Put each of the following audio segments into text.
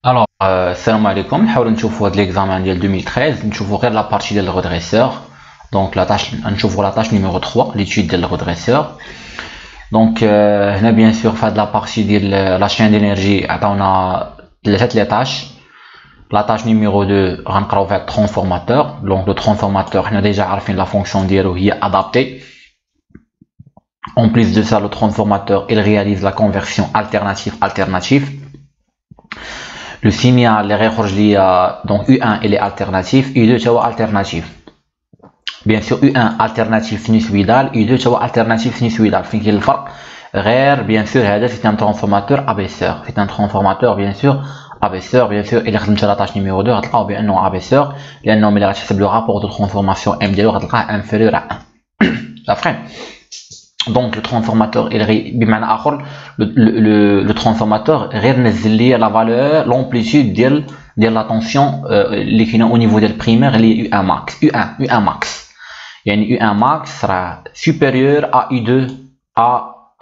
Alors, salam alaikum. نحاول نشوفوا هذا l'examen ديال 2013 نشوفوا غير la partie ديال redresseur. Donc la tâche نشوفوا la tâche numéro 3 l'étude ديال redresseur. Donc هنا bien sûr في هذه la partie ديال la chaîne d'énergie عطاونا ثلاثه لي tâches. La tâche numéro 2 غنقراو فيها transformateur. Donc le transformateur حنا déjà عارفين la fonction ديالو هي adapté. En plus de ça, le transformateur il réalise la conversion alternative. Le signal اللي غيخرج ليا donc U1 il est alternatif, U2 تا هو alternatif. Bien sûr U1 alternatif sinusoïdal, U2 تا هو alternatif sinusoïdal. فين كاين الفرق؟ غير bien sûr هذا c'est un transformateur abaisseur. C'est un transformateur bien sûr abaisseur. Bien sûr إلا خدمت la tâche numéro 2 غتلقاو بأنه abaisseur لأنه ملي غتحسب le rapport de transformation M ديالو غتلقاه inférieur à 1. Après donc le transformateur بمعنى اخر le transformateur غير نزل لي la valeur l'amplitude ديال la tension اللي كاينه au niveau ديال primaire اللي U1 max U1 max يعني U1 max راه supérieur à U2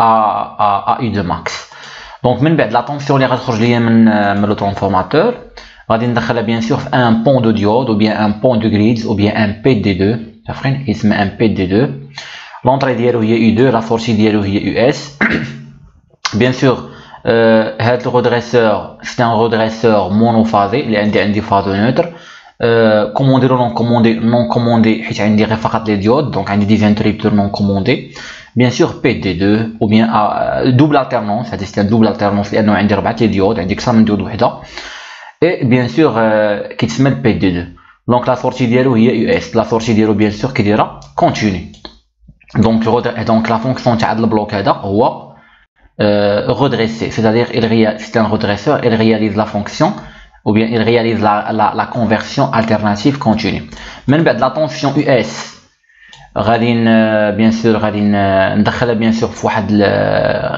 à U2 max. donc من بعد la tension اللي غتخرج ليا من le transformateur غادي ندخلها bien sûr في un pont de diode ou bien un pont de grid ou bien un PD2 عارفين اسمه un PD2. L'entrée ديالو هي U2, la sortie ديالو هي US. Bien sûr, هاد le redresseur c'est un redresseur monophasé اللي عندي phase neutre. Commandé ou non commandé حيت عندي غير فقط les diodes, donc عندي des interrupteurs non commandés. Bien sûr PD2 ou bien double alternance, c'est un double alternance لأنه عندي 4 les diodes, عندي أكثر من diode وحدة. Et bien sûr كيتسمى PD2. Donc la sortie ديالو هي US, la sortie ديالو bien sûr كيديرها continue. Donc la fonction تاع le bloc هذا هو redresser, c'est-à-dire c'est un redresseur, il réalise la fonction ou bien il réalise la conversion alternative continue. من بعد la tension US غادي bien sûr غادي ندخلها bien sûr في واحد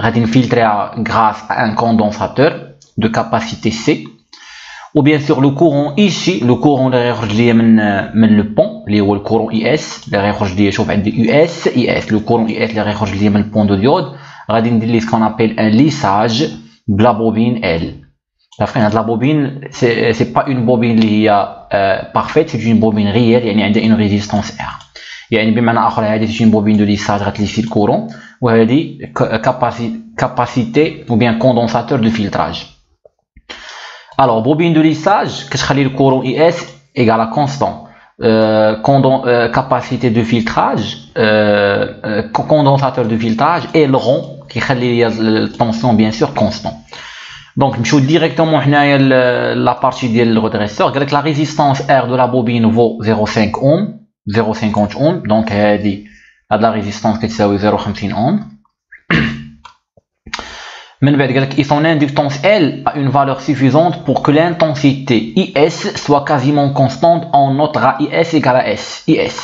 غادي نفلتريها grâce à un condensateur de capacité C. Ou bien sûr le courant ici, le courant اللي غيخرج ليا من le pont اللي هو le courant IS اللي غيخرج ليا. شوف عندي IS le courant IS اللي غيخرج ليا من البون دو ديود غادي ندير ليه سكون ابيل ان ليساج بلا بوبين ال. عارفين هاد لا بوبين سي با اون بوبين اللي هي بارفيت, سي اون بوبين ريال يعني عندها اون ريزيستانس ار. يعني بمعنى اخر هذه سي اون بوبين دو ليساج غتليسي الكورون وهذه كاباسيتي ou bien condensateur de filtrage. Alors, bobine de lissage, que le courant IS égale à constant. Capacité de filtrage, condensateur de filtrage et le rond qui fait la tension bien sûr constant. Donc, je suis directement la partie du redresseur. Avec la résistance R de la bobine vaut 0,5 ohm, 0,50 ohm. Donc, elle a la résistance qui est 0,50 ohm. Et son inductance L a une valeur suffisante pour que l'intensité IS soit quasiment constante. On notera IS égale à IS.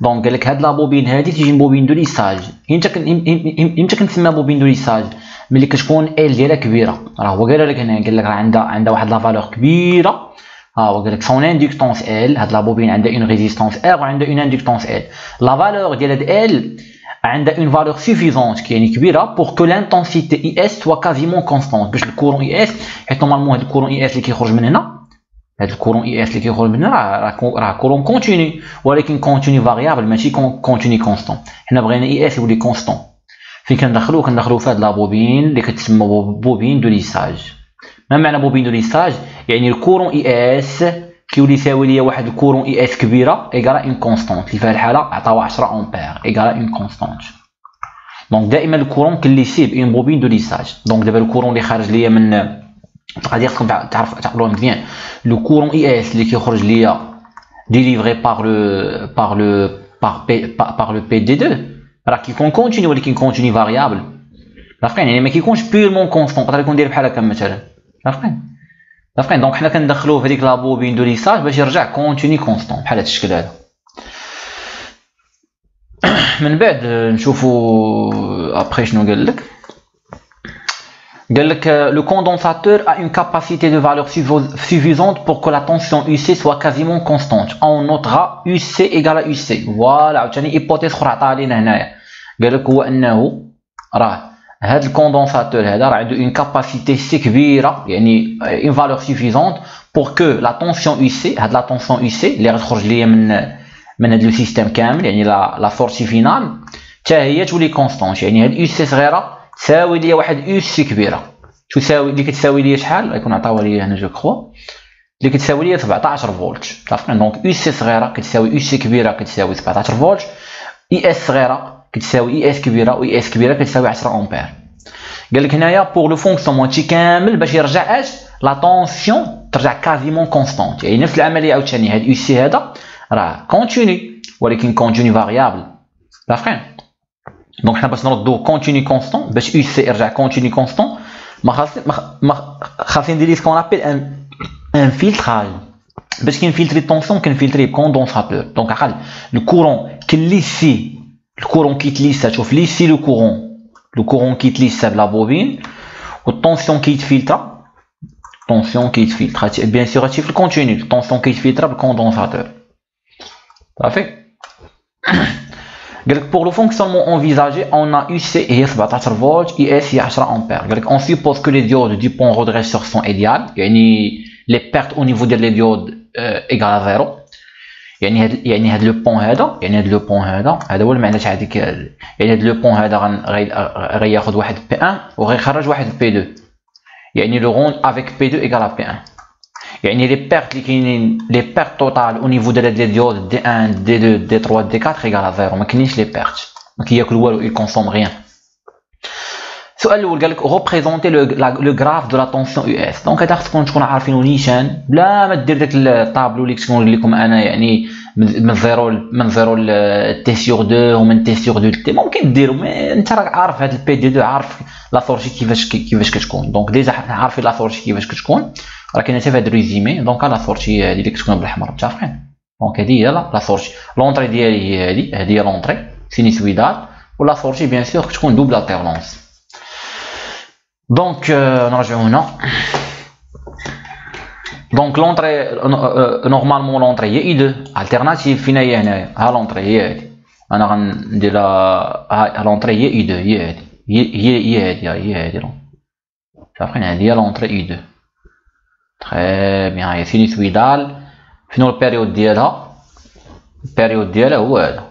Donc la bobine c'est une bobine de lissage. يمكن نسميها bobine de lissage ملي كتكون L ديالها كبيره. راه هو قال لك هنا قال لك عندها واحد لا فالور كبيره. هو قال لك son inductance L هاد لا بوبين عندها une résistance R وعندها une inductance L. La valeur ديال هاد L عندها une valeur suffisante qui est كبيره pour que l'intensité IS soit quasiment constante باش الكورون IS حيت نورمالمون هذا الكورون IS اللي كيخرج من هنا هذا الكورون IS اللي كيخرج من هنا راه كورون كونتيني ولكن كونتيني فاريابل ماشي كونتيني كونستون. حنا بغينا IS يولي كونستون فين كندخلو في هاد لا بوبين اللي كتسمى بوبين دو ليساج. ما معنى بوبين دو ليساج؟ يعني الكورون IS كيولي يساوي ليا واحد الكورون IS كبيره ايغالا اون كونستانت اللي في هذه الحاله عطاو 10 امبير ايغالا اون كونستانت. دونك دائما الكورون كنليسيه بون بوبين دو ليساج. دونك دابا الكورون اللي خارج ليا من غادي خصكم تعقلوها مزيان. لو كورون IS اللي كيخرج ليا ديليفري par le PD2 راه كيكون كونتيني ولكن كونتيني فاريابل. عارفين يعني ما كيكونش بيرمون كونستانت يقدر يكون داير بحال هكا مثلا. عارفين دونك حنا كندخلوه في هذيك لا بوبين دو ليساج باش يرجع كونتيني كونستون بحال هذا الشكل هذا. من بعد نشوفوا ابري شنو قال لك. قال لك le condensateur a une capacité de valeur suffisante pour que la tension UC soit quasiment constante. On notera UC égale à UC. Voilà عاوتاني hypothèse اخرى عطاها لينا هنايا. قال لك هو انه راه هذا الكوندونساتور هذا راه عنده اون كاباسيتي سي كبيره يعني اون فالور سوفيزونت بور كو لا طونسيون يو سي هاد لا طونسيون يو سي اللي غتخرج ليا من هاد لو سيستيم كامل يعني لا سورسي فينال حتى هي تولي كونستونت يعني هاد يو سي صغيره تساوي ليا واحد يو سي كبيره تساوي اللي كتساوي ليا شحال غيكون عطاوها ليا هنا جو كخوا اللي كتساوي ليا 17 فولت صافي دونك يو سي صغيره كتساوي يو سي كبيره كتساوي 17 فولت اي اس صغيره كتساوي اي اس كبيره و اي اس كبيره كتساوي 10 امبير قال لك هنايا بور لو فونكسيونمون تي كامل باش يرجع اش لا طونسيون ترجع كازيمون كونستونت يعني نفس العمليه عاوتاني هاد يو سي هذا راه كونتيني ولكن كونتيني فاريابل صافي دونك حنا باش نردو كونتيني كونستون باش يو سي يرجع كونتيني كونستون ما خاصني ندير سكون ابيل ان فلتراج باش كنفلتري الطونسيون كنفلتري بكوندونساتور دونك عقل الكورون كليسي الكورون كيتليسا شوف ليسي لو كورون كيتليسا بلا بوبين والطونسيون كيتفلترا الطونسيون كيتفلترا بيان سور هادشي في الكونتيني الطونسيون كيتفلترا بالكوندونساتور صافي قال لك pour le fonctionnement envisagé on a UC هي 17 فولت IS هي 10 امبير قال لك on suppose que les diodes du pont redresseur sont égales يعني les pertes au niveau ديال les diodes égales à 0 يعني هاد لو بون هذا هذا هو المعنى تاع هذيك يعني هاد لو بون هذا غياخذ واحد بي 1 وغيخرج واحد بي 2 يعني لو روند افيك بي 2 ايكال بي 1 يعني لي بيرت اللي كاينين لي بيرت توتال او نيفو ديال لي ديود دي 1 دي 2 دي 3 دي 4 ايكال 0 ما كاينينش لي بيرت ما كياكل والو il consomme rien السؤال الاول قال لك ريبريزونتي لو غراف دو لا طونسيون يو اس دونك هذا خصكم تكونوا عارفينو نيشان بلا ما دير داك الطابلو اللي كنت كنقول لكم انا يعني من زيرو تي سور 2 ومن تي سور 2 تي ممكن ديرو مي انت راك عارف هاد البي دي 2 عارف لا سورتي كيفاش كتكون دونك ديجا عارفين لا سورتي كيفاش كتكون راه كاينه حتى في هاد الريزيمي دونك لا سورتي هادي اللي كتكون بالاحمر متفقين دونك هادي هي لا سورتي لونطري ديالي هي هادي هي لونطري سينيسويدال ولا سورتي بيان سور كتكون دوبل التيرنونس دونك نرجعو هنا دونك لونطري نورمالمون لونطري هي اي 2 التيرناتيف فين هي هنايا ها لونطري هي هادي انا غندير ها لونطري هي اي 2 هي هادي هي هادي صافين هادي هي لونطري اي 2 تري بيان هي سينيسويدال شنو البيريود ديالها البيريود ديالها هو هذا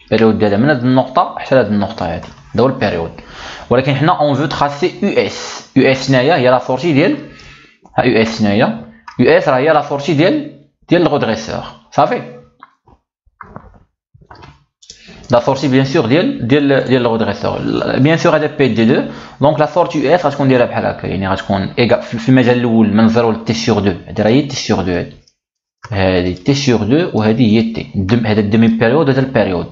البيريود ديالها من هاد النقطه حتى لهاد النقطه هادي هذا هو البيريود ولكن حنا اون فو تراسي يو اس هنايا هي لا سورتي ديال ها يو اس هنايا يو اس راه هي لا سورتي ديال الغودريسور صافي لا سورتي بيان سور ديال الغودريسور بيان سور هذا بي دي 2 دونك لا سورتي يو اس غتكون دايره بحال هكا يعني غتكون في المجال الاول من 0 ل تي سور 2 هذه راه هي تي سور 2 هذه تي سور 2 وهذه هي تي هذا الديمي بيريود وهذا البيريود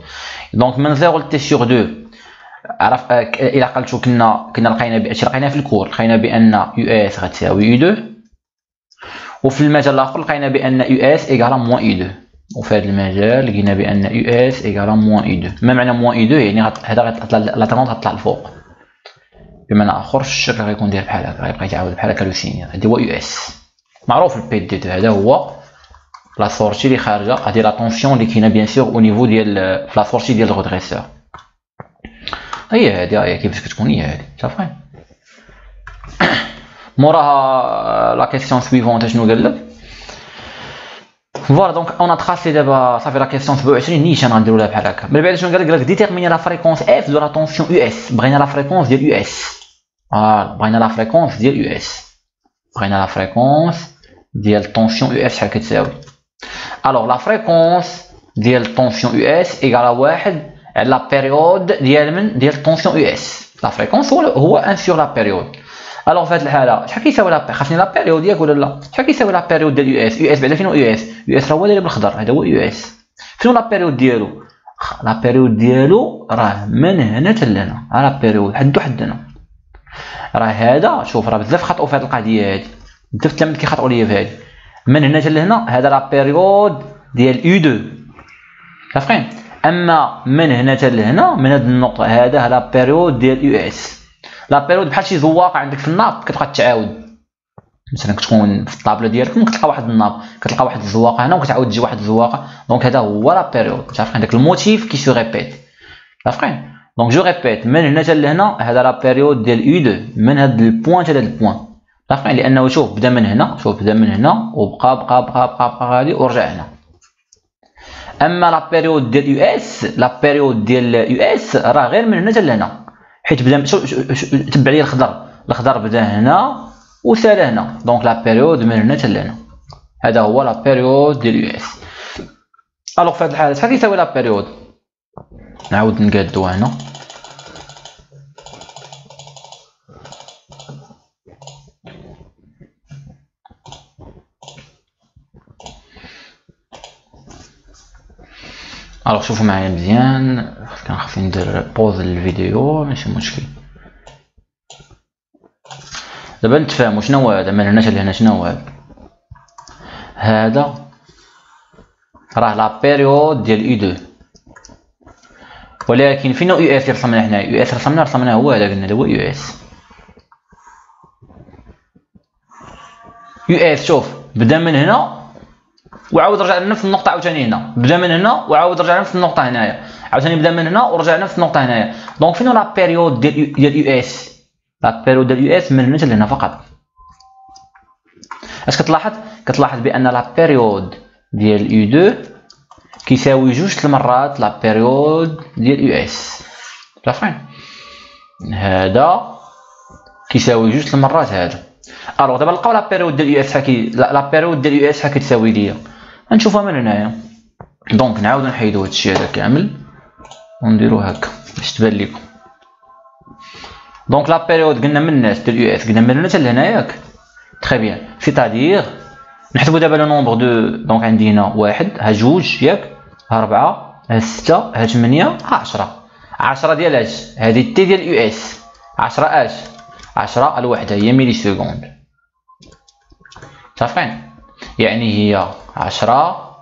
دونك من 0 ل تي سور 2 عرف الى عقلتو كنا لقينا في الكور لقينا بان يو اس غتساوي يو 2 وفي المجال الاخر لقينا بان يو اس ايكال موان يو 2 وفي هذا المجال لقينا بان يو اس ايكال موان يو 2 ما معنى موان يو 2 يعني هذا لا طونط غتطلع الفوق بمعنى اخر الشكل غيكون داير بحال هكا غيبقى يتعاود بحال هكا لو سينيا هذا هو يو اس معروف البي دي 2 هذا هو لا سورتي اللي خارجه هذه لا طونسيون اللي كاينه بيان سور او نيفو ديال لا سورتي ديال الغودريسور هي هادي كيفاش كتكون هي هادي صافي موراها لا كيسيون سويفونت شنو قال لك فوالا دونك اون تراسي دابا صافي لا كيسيون 27 نيشان غنديرو لها بحال هكا من بعد شنو قال لك ديتيرميني لا فريكونس اف دو لا طونسيون يو اس بغينا لا فريكونس ديال يو اس بغينا لا فريكونس ديال يو اس بغينا لا فريكونس ديال طونسيون يو اس شحال كتساوي الوغ لا فريكونس ديال طونسيون يو اس ايكال واحد على لا بيريود ديال طونسيون يو اس لا فريكونس هو ان سور لا بيريود الوغ في هذه الحاله شحال كيساوي لا خاصني لا بيريود ياك ولا لا شحال كيساوي لا بيريود ديال يو اس بعدا فين هو يو اس راه هو اللي بالخضر هذا هو يو اس شنو لا بيريود ديالو لا بيريود ديالو راه من هنا حتى لهنا لا بيريود حد هنا راه هذا شوف راه بزاف خطأوا في هذه القضيه هذه بزاف التلاميذ كيخطئوا ليا في هذه من هنا حتى لهنا هذا لا بيريود ديال يو 2 عارفين اما من هنا حتى لهنا من هذه النقطه هذا لا بيريود ديال يو اس لا بيريود بحال شي زواقه عندك في الناب كتبقى تعاود مثلا كتكون في الطابله ديالك كتلقى واحد الناب كتلقى واحد الزواقه هنا وكتعاود تجي واحد الزواقه دونك هذا هو لا بيريود عارفين داك الموتيف كي سو ريبيت عارفين دونك جو ريبيت من هنا حتى لهنا هذا لا بيريود ديال يو 2 من هاد البوان حتى لهاد البوان عارفين لانه شوف بدا من هنا بدا من هنا وبقى غادي ورجع هنا. اما لا بيريود ديال يو اس راه غير من هنا حتى لهنا حيت بدا تبع لي الخضر بدا هنا وسال هنا دونك لا بيريود من هنا حتى لهنا هذا هو لا بيريود ديال يو اس. الوغ في هذه الحاله شحال كيساوي لا بيريود؟ نعاود نقادوها هنا الوغ شوفوا معايا مزيان كان خصني ندير بوز للفيديو ماشي مشكل. دابا نتفاهموا شنو هو هذا من هنا حتى لهنا شنو هو هذا راه لا بيريود ديال يو 2 ولكن فين يو اس رسمنا حنا يو اس رسمنا هو هذا قلنا هو يو اس. يو اس شوف بدا من هنا وعاود رجع لنفس النقطه عاوتاني هنا بدا من هنا وعاود رجع لنفس النقطه هنايا عاوتاني بدا من هنا ورجع لنفس النقطه هنايا دونك فين لا بيريود ديال يو اس؟ لا بيريود ديال يو اس من هنا حتى لهنا فقط. اش كتلاحظ بان لا بيريود ديال يو 2 كيساوي جوج المرات لا بيريود ديال يو اس عارفين هذا كيساوي جوج المرات هذا. الوغ دابا نلقاو لا بيريود ديال يو اس لا بيريود ديال يو اس شحال كتساوي ليا غنشوفها من هنايا. دونك نعاودو نحيدو هادشي هذا كامل ونديرو هكا باش تبان لكم. دونك لا بيريود قلنا من الناس ديال يو اس قلنا من هنا حتى لهنا ياك تري بيان سيتادير نحسبو دابا لو نومبر دو دونك عندي هنا واحد ها جوج ياك ها 4 ها 6 ها 8 ها 10 ديال اش هادي تي ديال يو اس 10 اش 10 الوحده هي ميلي سكوند صافين يعني هي 10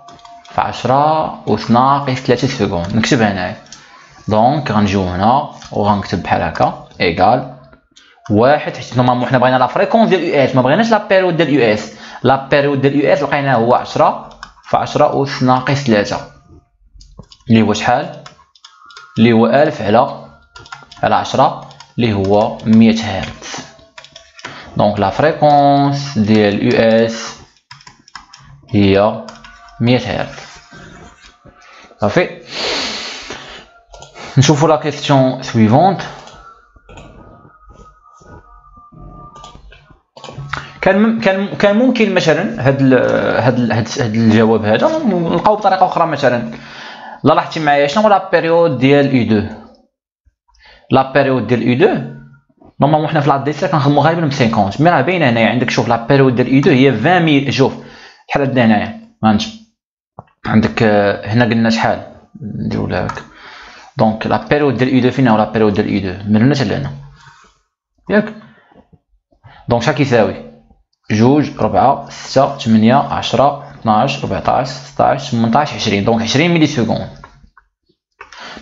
في 10 أس ناقص 3 سكوند. نكتبها هنايا دونك غنجيو هنا وغنكتب بحال هكا ايكال واحد حيت نورمالمون حنا بغينا لا فريكونس ديال يو اس ما بغيناش لا بيريود ديال يو اس. لا بيريود ديال يو اس لقيناه هو 10 في 10 أس ناقص 3 اللي هو شحال؟ اللي هو 1000 على 10 اللي هو 100 هرتز. دونك لا فريكونس ديال يو اس هي 100 هرتز صافي. نشوفوا لا كيسيون سويفونت. كان ممكن مثلا هاد الجواب هذا نلقاو بطريقه اخرى مثلا. لا لاحظتي معايا شنو لا بيريود ديال يو 2؟ لا بيريود ديال يو 2 نورمالمون حنا في لا دي سي كنخدمو غالبا ب 50 مي راه باينه هنايا عندك. شوف لا بيريود ديال يو 2 هي 20000. شوف شحال عندنا هنايا عندك هنا قلنا شحال نديرو لها هكا. دونك لا بيريود ديال يو 2 فين هو لا بيريود ديال يو 2 من هنا حتى لهنا ياك. دونك شحال كيساوي؟ جوج 4 6 8 10 12 14 16 18 20 دونك 20 ملي سكوند.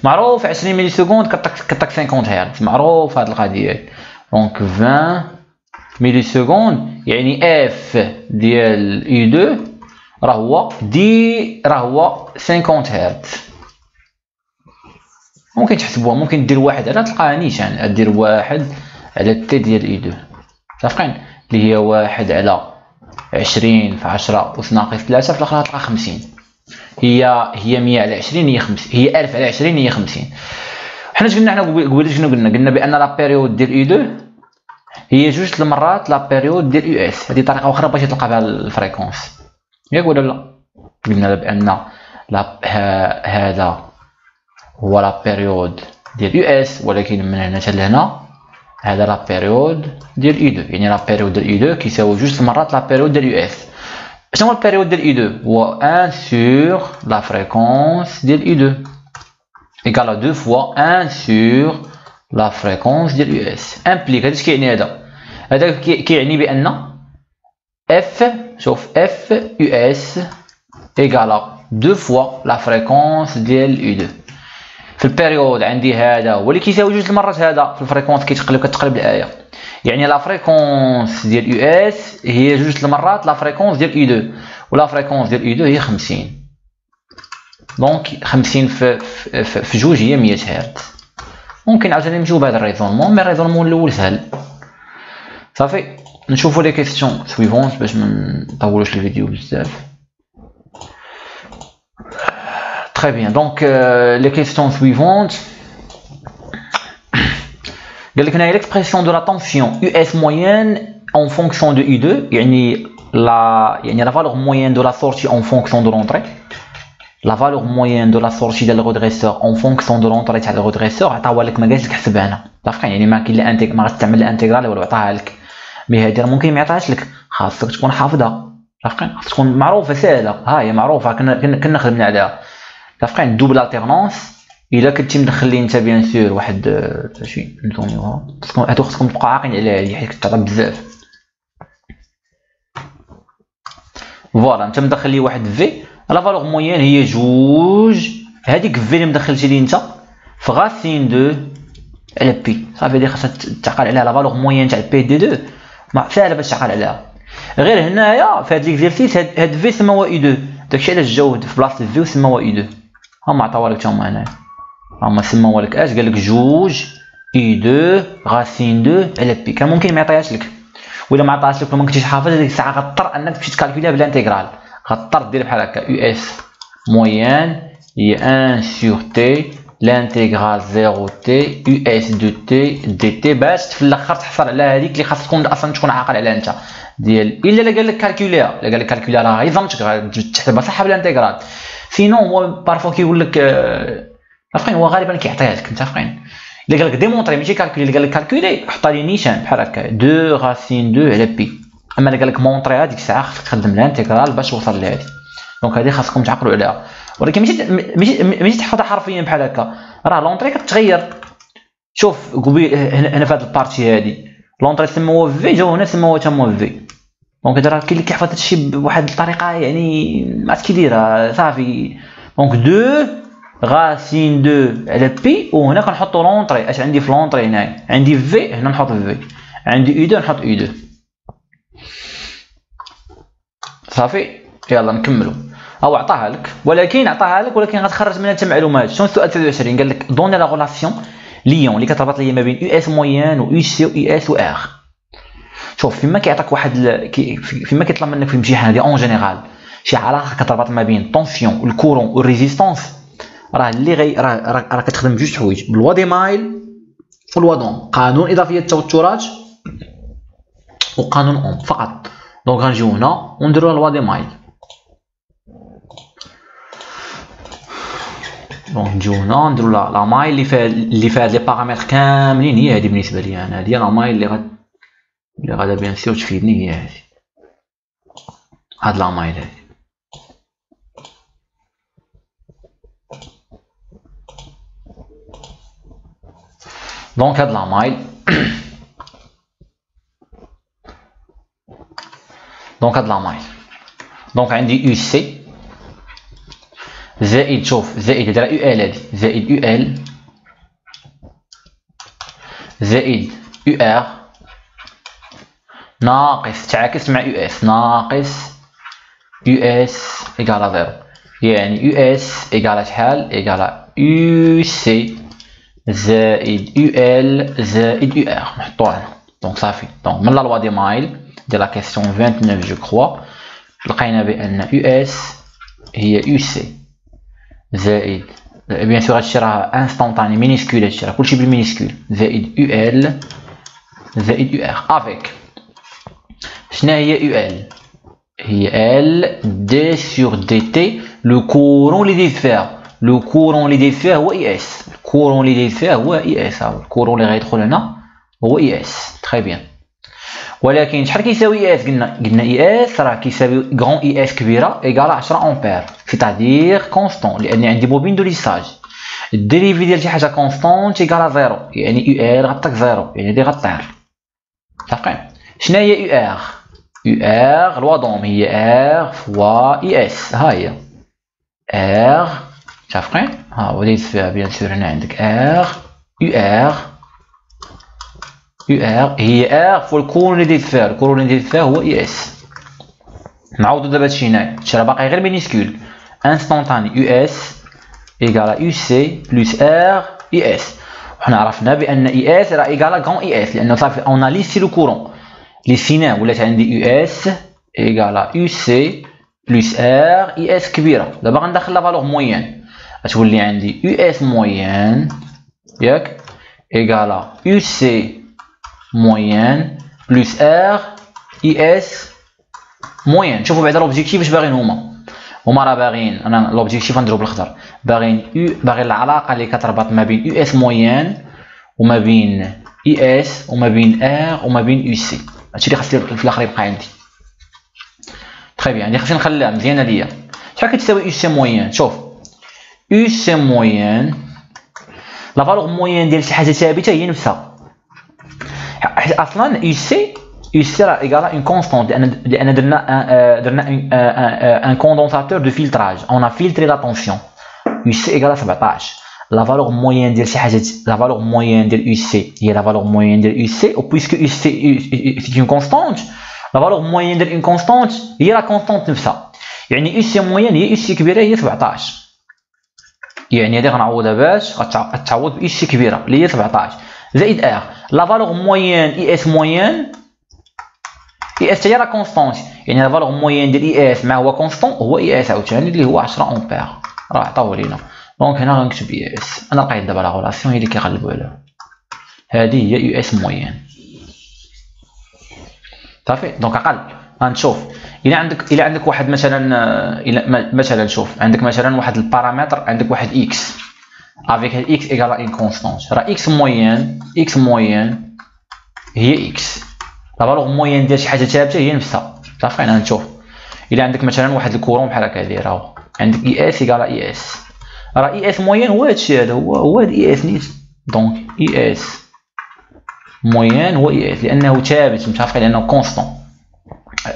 معروف 20 ملي سكوند كطاك 50 هرتز معروف هاد القضيه. دونك 20 ملي سكوند يعني اف ديال يو 2 راه هو 50 هرتز. ممكن تحسبوها ممكن دير واحد على تلقاها نيشان دير واحد على تي ديال يو 2 صافين اللي هي واحد على 20 في 10 أس ناقص 3 في الاخر تلقى 50 هي 100 على 20 هي 50 هي 1000 على 20 هي 50. حنا قلنا قبيله شنو قلنا بان لا بيريود ديال يو 2 هي جوج المرات لا بيريود ديال يو اس. هذه طريقه اخرى باش تلقى بها الفريكونس ياك ولا لا؟ قلنا بان هذا هو لا بيريود ديال يو اس ولكن من هنا حتى لهنا هذا لا بيريود ديال يو 2 يعني لا بيريود ديال يو 2 كيساوي جوج المرات لا بيريود ديال يو اس. شنو هو البيريود ديال يو 2؟ هو 1 سور لا فريكونس ديال يو 2 ايكال 2 فوا 1 سور لا فريكونس ديال يو اس. امبليك هذا اش كيعني؟ هذا كيعني بان اف شوف اف يو اس ايكال 2 فوا لا فريكونس ديال يو 2. في البيريود عندي هذا هو اللي كيساوي جوج المرات هذا في الفريكونس كتقلب الايه يعني لا فريكونس ديال يو اس هي جوج المرات لا فريكونس ديال يو 2 ولا فريكونس ديال يو 2 هي 50 دونك 50 في جوج هي 100 هرتز ممكن عاوتاني نمشيو بهذا الريزونمون، مي الريزونمون الاول سهل. صافي نشوفو لي كيسيون سويفونت باش منطولوش الفيديو بزاف. Très bien, donc les questions suivantes. L'expression de la tension US moyenne en fonction de U2, يعني la valeur moyenne de la sortie en fonction de l'entrée. La valeur moyenne de la sortie de le redresseur en fonction de l'entrée تاع le redresseur عطاوها لك، ما قالش لك حسبها هنا، عرفتي يعني ما كاين لا ما غتستعمل الانتيغرال ولا عطاها لك، مي هادي ممكن ما يعطيهاش لك، خاصك تكون حافظها، عرفتي خاصك تكون معروفه ساهله، ها هي معروفه كنا خدمنا عليها. عرفتي دوبل التيرنونس الا كنتي مدخل لي انت بيان سور واحد شي نزوميوها، هادو خصكم تبقاو عاقلين عليها، هادي حيت كتعطى بزاف. فوالا انت مدخل لي واحد في، لا فالور موين هي جوج، هذيك في اللي مدخلتي لي انت في غاسين 2 على بي، صافي هادي خاصها تعقل عليها، لا فالور موين تاع بي دي 2 ساهله باش تعقل عليها. غير هنايا في هاد ليكزيرسيس هاد في سما هو اي 2، داكشي علاش جاو في بلاصه في وسما هو اي 2، هما عطاوها لك هما هنايا، هما سماوها لك اش، قال لك جوج اي 2 غاسين 2 على بي، كان ممكن ما يعطيهاش لك، ولا ما عطاهاش لك وما كنتيش حافظ هذيك الساعه غضطر انك تمشي تكالكوليها بالانتيغرال، غضطر دير بحال هكا يو اس موين هي 1 سور تي لانتيغرال 0 تي يو اس دو تي دي تي، باش في الاخر تحصل على هذيك اللي خاص تكون اصلا تكون عاقل عليها انت ديال، الا قال لك كالكوليها، الا قال لك كالكوليها راه يظنك تحسبها صح بالانتيغرال، سينون هو بارفو كيقول لك عارفين هو غالبا كيعطيها لك انت عارفين، الا قال لك ديمونطري ماشي كالكولي، الا قال لك كالكولي حط لي نيشان بحال هكا 2 غاسين 2 على بي، اما الا قال لك مونطري هذيك الساعه خاصك تخدم الانتيغرال باش توصل لهادي، دونك هذه خاصكم تعقلوا عليها، ولكن ماشي تحفظها حرفيا بحال هكا، راه لونطري كتغير. شوف قبيل هنا في هذه البارتي هذه لونطري سموها في جاو هنا سموها تما في، دونك راه كاين اللي كيحفظ هادشي بواحد الطريقه يعني ما عرفت كي دايره صافي، دونك 2 غاسين 2 على بي، وهنا كنحطوا لونطري، اش عندي في لونطري هنايا عندي في، هنا نحط في، عندي اي 2 نحط اي 2 صافي. يلا نكملوا، او عطاها لك ولكن غتخرج منها حتى معلومات. شنو السؤال 23 قال لك دوني لا ريلاسيون ليون اللي كتربط لي ما بين يو اس موين و يو سي و اي اس و ار. شوف فيما كيعطيك واحد فيما كيطلب منك في الامتحان هذه اون جينيرال شي علاقه كتربط ما بين طونسيون والكورون والريزيستانس، راه اللي راه كتخدم بجوج حوايج، بالوا دي مايل والوا دون، قانون اضافيه التوترات وقانون اوم فقط. دونك غنجيو هنا ونديرو لوا دي مايل، دونك نجيو هنا نديرو لا مايل اللي فيها لي بارامتر كاملين، هي هذه بالنسبه لي انا، هذه لا مايل اللي غادا بيان سور تفيدني، هي هاد لا مايل هذه. دونك هاد لا مايل دونك عندي يو سي زائد، شوف زائد هذه يو ال، هذه زائد يو ال زائد يو ار ناقص تعاكس مع يو اس ناقص يو اس ايكالا زيرو، يعني يو اس ايكالا شحال؟ ايكالا يو سي زائد يو ال زائد يو ار، نحطوها هنا. دونك صافي، دونك من لا لوا دي مايل ديال لا كيسيون 29 جو كخوا لقينا بان يو اس هي يو سي زائد بيان سور هادشي راه انستونطاني مينيسكول، هادشي راه كلشي بالمينيسكول، زائد يو ال زائد يو ار افيك شنو هي يو ال؟ هي ال دي سور دي تي، لو كورون اللي ديفير، لو كورون اللي ديفير هو اي اس، الكورون اللي ديفير هو اي اس، هاو الكورون اللي غيدخل هنا هو اي اس. تري بيان، ولكن شحال كيساوي اي اس؟ قلنا اي اس راه كيساوي غون اي اس كبيره ايكال 10 امبير، سيتادير كونستون، لان عندي بوبين دو ليساج، الديريفي ديال شي حاجه كونستونت ايكال زيرو، يعني يو ال غطاك زيرو، يعني هادي غطير. صافي، شنو هي يو ار؟ يو ار لوا دوم هي ار فوا اي اس، ها هي ار صافي، ها وليت فيها بيان سور هنا عندك ار يو ار هي ار فوا الكورون اللي ديفير، الكورون اللي ديفير هو اي اس. نعاودو دابا هادشي هنايا، هادشي راه باقي غير مينيسكول، انستونطاني يو اس ايكالا يو سي بلس ار اي اس، حنا عرفنا بان اي اس راه ايكالا غون اي اس لانه صافي اون ا ليستي لو كورون ليستيناه ولات عندي يو اس ايكالا يو سي بلس ار اي اس كبيره. دابا غندخل لا فالور موين غتولي عندي يو اس موين ياك ايكالا يو سي موين بلس ار اي اس موين. شوفوا بعدا لوبجيكتيف واش باغيين هما راه باغيين انا لوبجيكتيف غنديرو بالاخضر باغيين العلاقه اللي كتربط ما بين يو اس موين وما بين اي اس وما بين ار وما بين يو سي. هادشي اللي خاصني في الاخر يبقى عندي. تري بيان عندي خاصني نخليها مزيانه ليا. شحال كتساوي يو سي موين؟ شوف يو سي موين لا فالور موين ديال شي حاجه ثابته هي نفسها. اصلا يو سي راه ايكالا اون كونستانت لان درنا ان كوندونساتور دو فيلتراج اون ا فيلتري لا طونسيون. يو سي ايكالا 17. لا فالور موين ديال شي حاجه لا فالور موين ديال يو سي هي لا فالور موين ديال يو سي و بويسكو يو سي سي اون كونستانت لا فالور موين ديال اون كونستانت هي لا كونستانت نفسها. يعني يو سي موين هي يو سي كبيره هي 17. يعني هادي غنعوضها باش غتعوض بيو سي كبيره اللي هي 17 زائد ار لا فالور موين اي اس موين اي اس هي لا كونستانت. يعني لا فالور موين ديال اي اس ما هو كونستون هو اي اس عاوتاني اللي هو 10 امبير راه عطاوه لينا. دونك هنا غنكتب اي اس. انا لقيت دابا لا غولاسيون هي اللي كيغلبوا عليها. هذه هي يو اس موين صافي. دونك اقل غنشوف الى عندك واحد مثلا شوف عندك مثلا واحد البارامتر عندك واحد اكس افيك هاد اكس ايكال ان كونستانت راه اكس موين هي اكس لا فالور موين ديال شي حاجه ثابته هي نفسها. صافي انا نشوف الى عندك مثلا واحد الكورون بحال هكا داير اهو عندك اي اس ايكال اي اس راه اي اس موين هو هادشي هذا هو هاد اي اس نيت. دونك اي اس موين هو اي اس لانه ثابت متفقين لانه كونستون.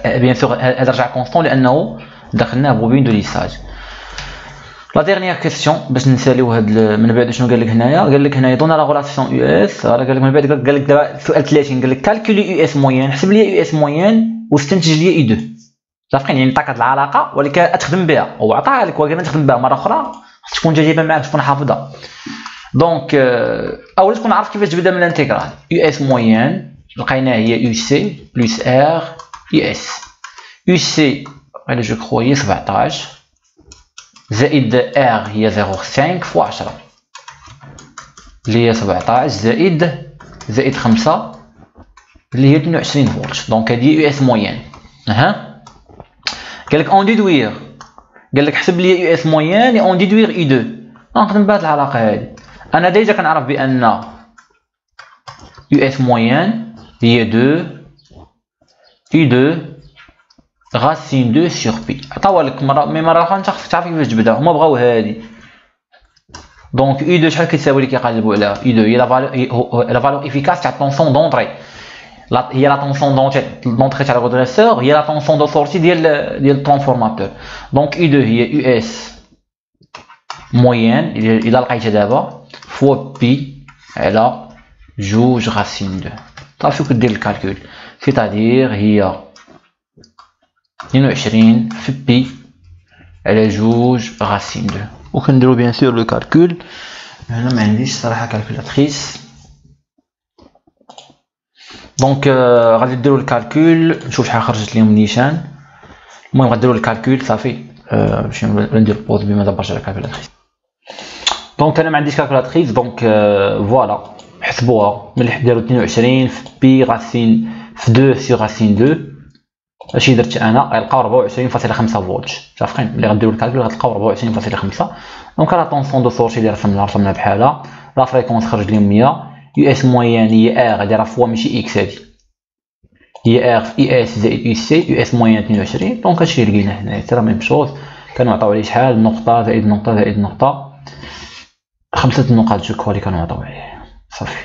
بيان سور هذا رجع كونستون لانه دخلناه بوبين دو ليساج. لا ديرنيير كيسيون باش نساليو هاد من بعد شنو قال لك هنايا. قال لك هنايا دونا لا غولاسيون يو اس راه قال لك من بعد قال لك دابا سؤال 30 قال لك كالكولي يو اس موين حسب لي يو اس موين واستنتج لي اي 2 صافي. يعني عطاك هاد العلاقه ولكن تخدم بها هو عطاها لك ولكن تخدم بها مره اخرى تكون جايبها معاك تكون حافظها. دونك اولا تكون عارف كيفاش تبدا من الانتيغرال. يو اس موين لقيناها هي يو سي بلس ار اي اس. يو سي انا جو كرو هي 17 زائد ار هي 0.5 فوا 10 اللي هي 17 زائد 5 اللي هي 22 فولت. دونك هذه يو اس موين. قال لك اون ديدوير قال لك حسب لي يو اس موين اون ديدوير اي 2 نخدم بهاد العلاقه هذه. انا ديجا كنعرف بان يو اس موين هي 2 اي 2 racine 2 sur pi. عطاوها لك مرة أخرى أنت خاصك تعرف كيفاش تبدا. هما بغاو هادي. دونك اي 2 شحال كيساوي اللي كيقلبوا عليها؟ اي 2 هي لا فالور افيكاس تاع طونسون دونطري. هي لا طونسون دونطري تاع الريدريسور هي لا طونسون دو سورتي ديال الترانسفورماتور. دونك اي 2 هي يو اس موين إلا لقيتها دابا فوا بي على جوج راسين 2. صافي كدير الكالكول سيتادير هي 22 في بي على جوج راسين 2 وكنديرو بيان سور لو كالكول. هنا ما عنديش صراحه كالكولاتريس. دونك غادي ديرو الكالكول نشوف شحال خرجت لهم نيشان. المهم غديرو الكالكول صافي باش ندير بوز بما دبرت على الكالكولاتريس. دونك انا ما عنديش كالكولاتريس. دونك فوالا حسبوها ملي ديرو 22 في بي راسين في 2 سور راسين 2 اش درت انا غنلقاو 24.5 فولت. صافين ملي غديروا الكالكول غتلقاو 24.5. دونك لا طونسون دو سورتي اللي رسمنا بحالها لا فريكونس خرج لي 100 يو اس موين هي ار غادي راه فوا ماشي اكس هادي هي ار في اي اس زائد يو سي يو اس موين 22. دونك هادشي اللي لقينا هنايا حتى راه ميم شوز كانوا عطاو عليه شحال نقطه زائد نقطه زائد نقطه 5 نقاط جو كوا اللي كانوا عطاو عليه صافي.